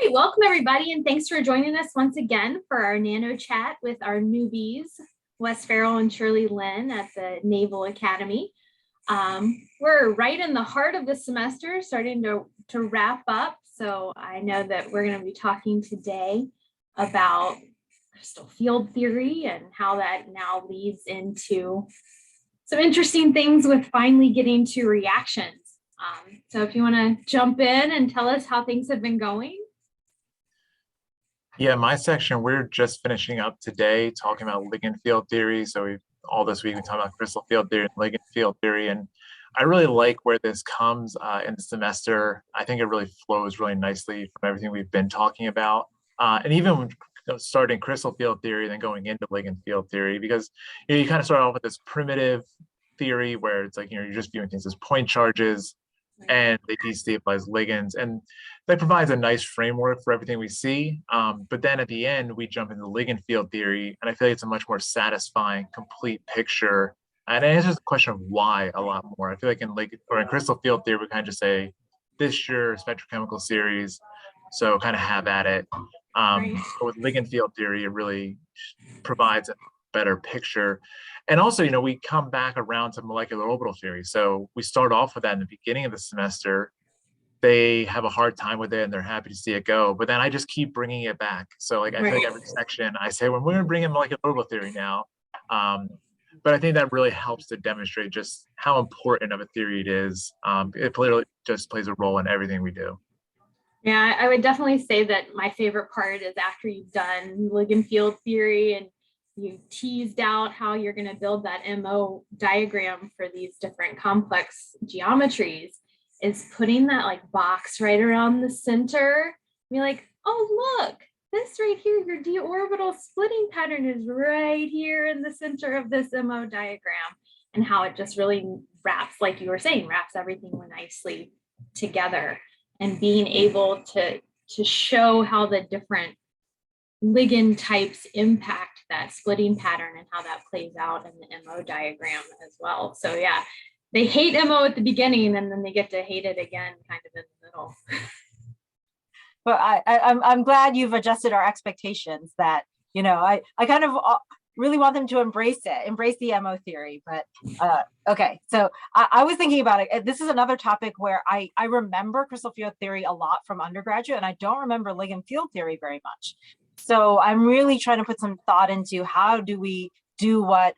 right, welcome everybody, and thanks for joining us once again for our nanoCHAT with our newbies, Wes and Shirley Lynn at the Naval Academy. We're right in the heart of the semester, starting to wrap up. So I know that we're going to be talking today about crystal field theory and how that now leads into some interesting things with finally getting to reactions. So if you want to jump in and tell us how things have been going. Yeah, my section, we're just finishing up today talking about ligand field theory. So all this week we talked about crystal field theory and ligand field theory. And I really like where this comes in the semester. I think it really flows really nicely from everything we've been talking about. And even when starting crystal field theory, then going into ligand field theory, because you kind of start off with this primitive theory where it's like, you're just viewing things as point charges and they destabilize ligands, and that provides a nice framework for everything we see. But then at the end, we jump into ligand field theory, and I feel like it's a much more satisfying, complete picture. And it answers the question of why a lot more. I feel like in crystal field theory, we kind of just say, this is your spectrochemical series, so kind of have at it. But with ligand field theory, it really provides a better picture. And also, we come back around to molecular orbital theory. So we start off with that in the beginning of the semester. They have a hard time with it and they're happy to see it go. But then I just keep bringing it back. So I feel like every section I say, well, we're going to bring in molecular orbital theory now. But I think that really helps to demonstrate just how important of a theory it is. It literally just plays a role in everything we do. Yeah, I would definitely say that my favorite part is after you've done ligand field theory and you teased out how you're going to build that MO diagram for these different complex geometries, is putting that like box right around the center. Be like, oh, look, this right here, your d orbital splitting pattern is right here in the center of this MO diagram, and how it just really wraps, like you were saying, wraps everything nicely together, and being able to show how the different ligand types impact that splitting pattern and how that plays out in the MO diagram as well. So yeah, they hate MO at the beginning and then they get to hate it again kind of in the middle. But I'm glad you've adjusted our expectations that, I kind of really want them to embrace the MO theory. But okay, so I was thinking about it. This is another topic where I remember crystal field theory a lot from undergraduate, and I don't remember ligand field theory very much. So I'm really trying to put some thought into how do we do what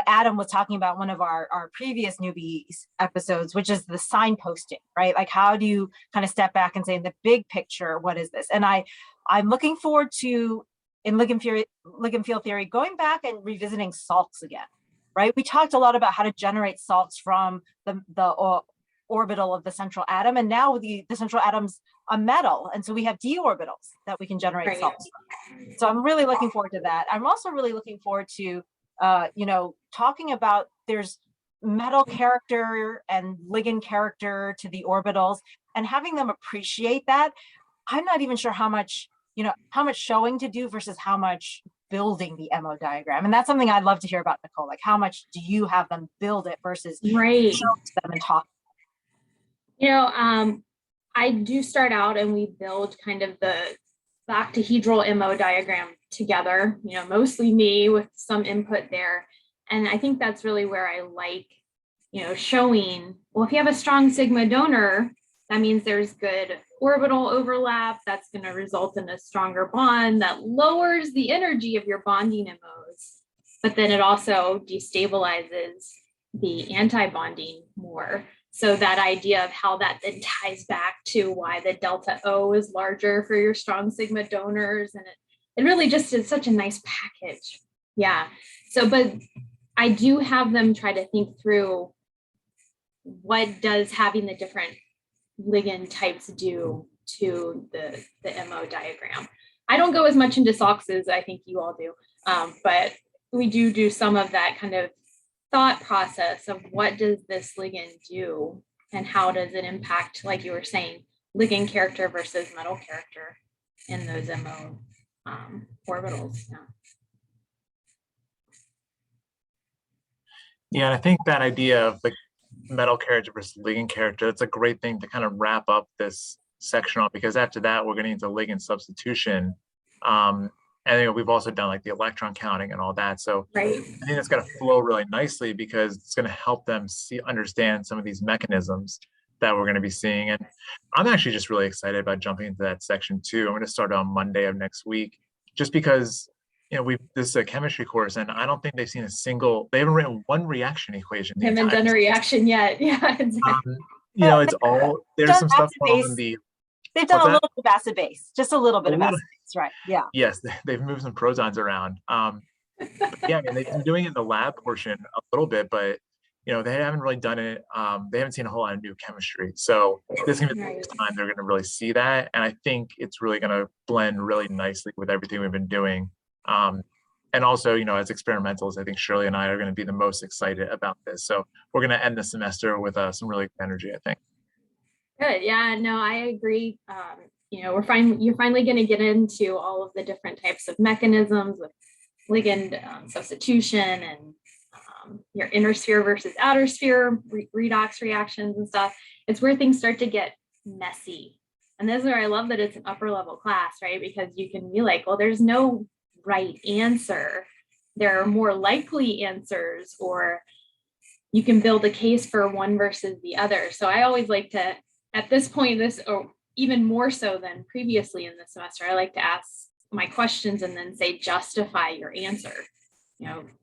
Adam was talking about one of our previous NeWBiEs episodes, which is the signposting, right? Like, how do you kind of step back and say, in the big picture, what is this? And I'm looking forward to, in ligand field theory, going back and revisiting salts again, right? We talked a lot about how to generate salts from the orbital of the central atom, and now the central atom's a metal, and so we have d orbitals that we can generate salts from. So I'm really looking forward to that. I'm also really looking forward to talking about there's metal character and ligand character to the orbitals, and having them appreciate that. I'm not even sure how much showing to do versus how much building the MO diagram. And that's something I'd love to hear about, Nicole. Like, how much do you have them build it versus show to them and talk? I do start out and we build kind of the octahedral MO diagram together, mostly me with some input there. And I think that's really where I like, showing, well, if you have a strong sigma donor, that means there's good orbital overlap. That's going to result in a stronger bond that lowers the energy of your bonding MOs, but then it also destabilizes the anti-bonding more. So that idea of how that then ties back to why the delta O is larger for your strong sigma donors. And it really just is such a nice package. Yeah. So, but I do have them try to think through, what does having the different ligand types do to the MO diagram? I don't go as much into SOX as I think you all do, but we do some of that kind of thought process of what does this ligand do and how does it impact, like you were saying, ligand character versus metal character in those MO orbitals. Yeah, and I think that idea of like metal character versus ligand character, that's a great thing to kind of wrap up this section on, because after that, we're getting into ligand substitution. And we've also done like the electron counting and all that. So Right. I think that's going to flow really nicely, because it's going to help them understand some of these mechanisms that we're going to be seeing. And I'm actually just really excited about jumping into that section too. I'm going to start on Monday of next week, just because, this is a chemistry course, and I don't think they've seen they haven't written one reaction equation. They haven't done a reaction yet. Yeah, exactly. It's all, there's some stuff on the. They've done a little bit of acid base, just a little bit of acid base, right? Yeah. Yes, they've moved some protons around. But yeah, they've been doing it in the lab portion a little bit, but they haven't really done it. They haven't seen a whole lot of new chemistry. So this is gonna be the first time they're gonna really see that. And I think it's really gonna blend really nicely with everything we've been doing. And also, as experimentals, I think Shirley and I are gonna be the most excited about this. So we're gonna end the semester with some really good energy, I think. Good. Yeah, no, I agree. You're finally going to get into all of the different types of mechanisms with ligand substitution and your inner sphere versus outer sphere redox reactions and stuff. It's where things start to get messy. And this is where I love that it's an upper level class, right? Because you can be like, well, there's no right answer. There are more likely answers, or you can build a case for one versus the other. So I always like to, at this point, or even more so than previously in the semester, I like to ask my questions and then say, justify your answer.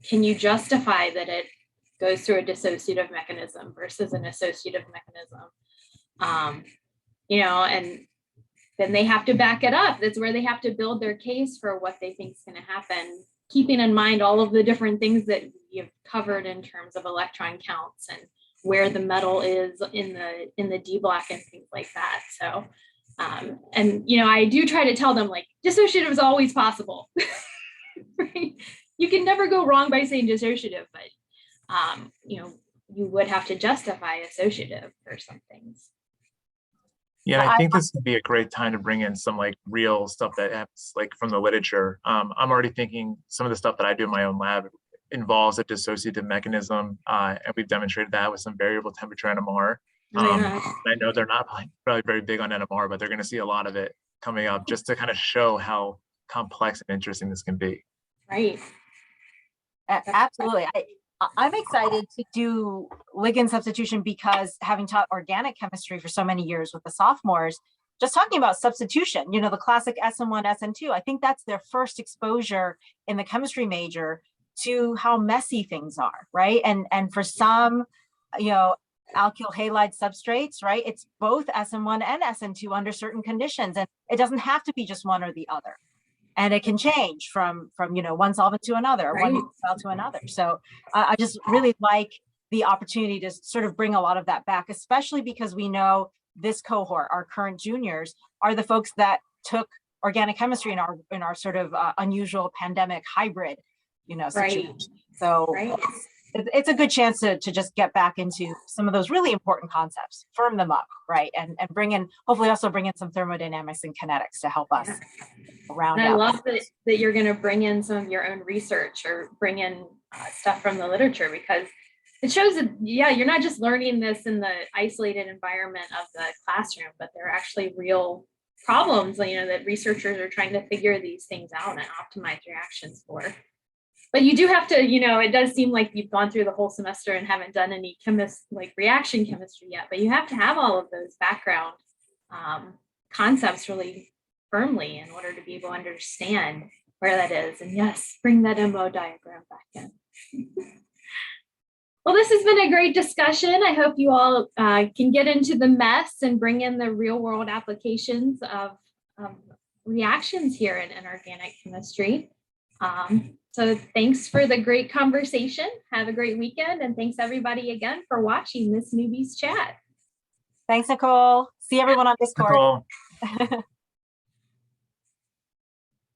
Can you justify that it goes through a dissociative mechanism versus an associative mechanism? And then they have to back it up. That's where they have to build their case for what they think is going to happen, keeping in mind all of the different things that you've covered in terms of electron counts and where the metal is in the D block and things like that. So, I do try to tell them, like, dissociative is always possible. Right? You can never go wrong by saying dissociative, but you would have to justify associative for some things. Yeah, I think this would be a great time to bring in some like real stuff that happens like from the literature. I'm already thinking some of the stuff that I do in my own lab involves a dissociative mechanism, and we've demonstrated that with some variable temperature NMR. I know they're not probably very big on NMR, but they're going to see a lot of it coming up, just to kind of show how complex and interesting this can be. Right. Absolutely. I'm excited to do ligand substitution, because having taught organic chemistry for so many years with the sophomores, just talking about substitution, the classic SN1, SN2, I think that's their first exposure in the chemistry major to how messy things are, right? And for some, alkyl halide substrates, right? It's both SN1 and SN2 under certain conditions, and it doesn't have to be just one or the other. And it can change from one solvent to another, right, one cell to another. So I just really like the opportunity to sort of bring a lot of that back, especially because we know this cohort, our current juniors, are the folks that took organic chemistry in our sort of unusual pandemic hybrid, situation. Right. So right. It's a good chance to just get back into some of those really important concepts, firm them up, right? And hopefully also bring in some thermodynamics and kinetics to help us round out. I love that you're going to bring in some of your own research or bring in stuff from the literature, because it shows that, you're not just learning this in the isolated environment of the classroom, but there are actually real problems, that researchers are trying to figure these things out and optimize reactions for. But you do have to, it does seem like you've gone through the whole semester and haven't done any reaction chemistry yet, but you have to have all of those background concepts really firmly in order to be able to understand where that is. And yes, bring that MO diagram back in. Well, this has been a great discussion. I hope you all can get into the mess and bring in the real world applications of reactions here in organic chemistry. So thanks for the great conversation. Have a great weekend. And thanks everybody again for watching this NeWBiEs chat. Thanks, Nicole. See everyone on Discord. Nicole.